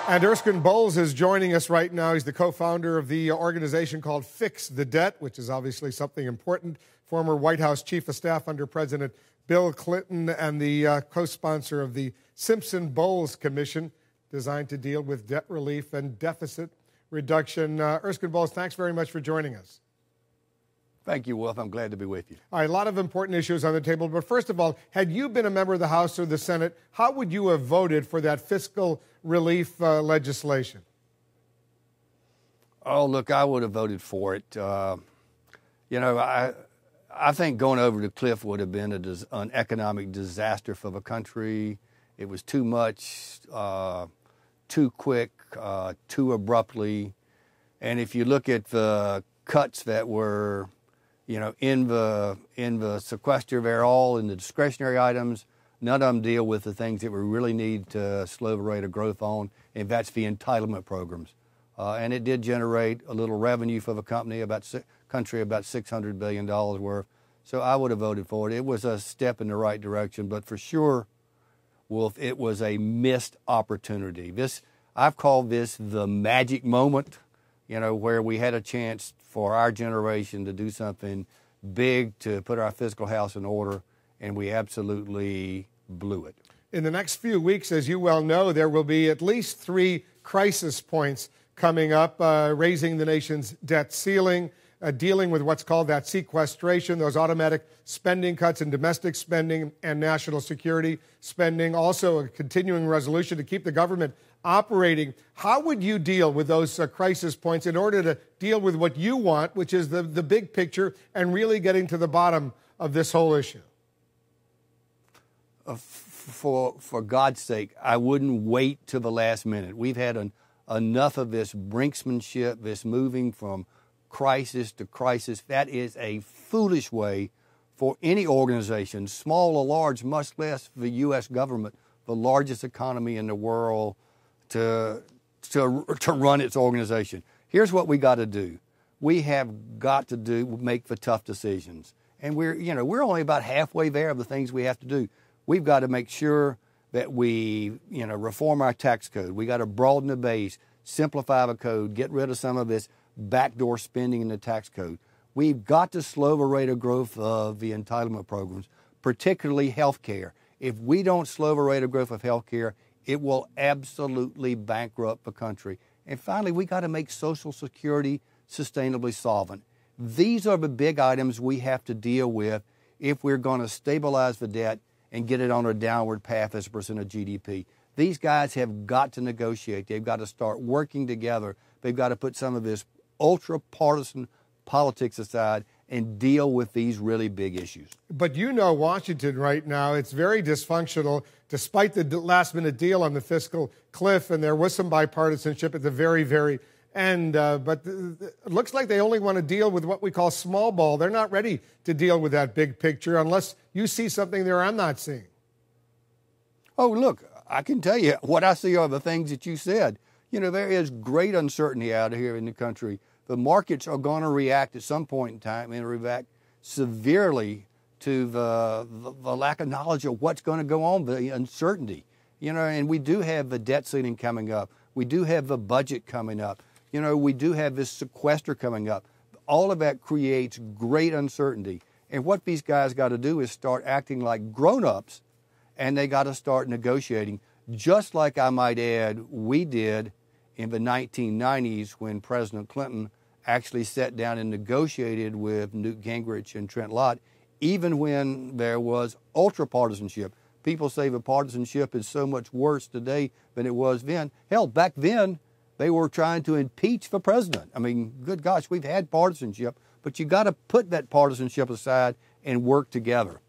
And Erskine Bowles is joining us right now. He's the co-founder of the organization called Fix the Debt, which is obviously something important. Former White House Chief of Staff under President Bill Clinton and the co-sponsor of the Simpson-Bowles Commission designed to deal with debt relief and deficit reduction. Erskine Bowles, thanks very much for joining us. Thank you, Wolf. I'm glad to be with you. All right, a lot of important issues on the table. But first of all, had you been a member of the House or the Senate, how would you have voted for that fiscal relief legislation? Oh, look, I would have voted for it. I think going over the cliff would have been an economic disaster for the country. It was too much, too quick, too abruptly. And if you look at the cuts that were in the sequester, they're all in the discretionary items. None of them deal with the things that we really need to slow the rate of growth on, and that's the entitlement programs. And it did generate a little revenue for the country, about $600 billion worth. So I would have voted for it. It was a step in the right direction, but for sure, Wolf, it was a missed opportunity. I've called this the magic moment, where we had a chance for our generation to do something big to put our fiscal house in order, and we absolutely blew it. In the next few weeks, as you well know, there will be at least 3 crisis points coming up, raising the nation's debt ceiling, dealing with what's called that sequestration, those automatic spending cuts in domestic spending and national security spending, also a continuing resolution to keep the government operating. How would you deal with those crisis points in order to deal with what you want, which is the big picture, and really getting to the bottom of this whole issue? For God's sake, I wouldn't wait till the last minute. We've had enough of this brinksmanship, this moving from crisis to crisis. That is a foolish way for any organization, small or large, much less the U.S. government, the largest economy in the world, to run its organization. Here's what we got to do. We have got to make the tough decisions. And we're only about halfway there of the things we have to do. We've got to make sure that we, reform our tax code. We got to broaden the base, simplify the code, get rid of some of this backdoor spending in the tax code. We've got to slow the rate of growth of the entitlement programs, particularly health care. If we don't slow the rate of growth of health care, it will absolutely bankrupt the country. And finally, we got to make Social Security sustainably solvent. These are the big items we have to deal with if we're going to stabilize the debt and get it on a downward path as a percent of GDP. These guys have got to negotiate. They've got to start working together. They've got to put some of this ultra-partisan politics aside and deal with these really big issues. But Washington right now, it's very dysfunctional, despite the last-minute deal on the fiscal cliff, and there was some bipartisanship at the very, very end. But it looks like they only want to deal with what we call small ball. They're not ready to deal with that big picture unless you see something there I'm not seeing. Oh, look, I can tell you what I see are the things that you said. There is great uncertainty out here in the country. The markets are going to react at some point in time and react severely to the lack of knowledge of what's going to go on, the uncertainty. And we do have the debt ceiling coming up. We do have the budget coming up. We do have this sequester coming up. All of that creates great uncertainty. And what these guys got to do is start acting like grown-ups, and they got to start negotiating, just like, I might add, we did in the 1990s when President Clinton actually sat down and negotiated with Newt Gingrich and Trent Lott, even when there was ultra-partisanship. People say the partisanship is so much worse today than it was then. Hell, back then, they were trying to impeach the president. I mean, good gosh, we've had partisanship, but you got to put that partisanship aside and work together.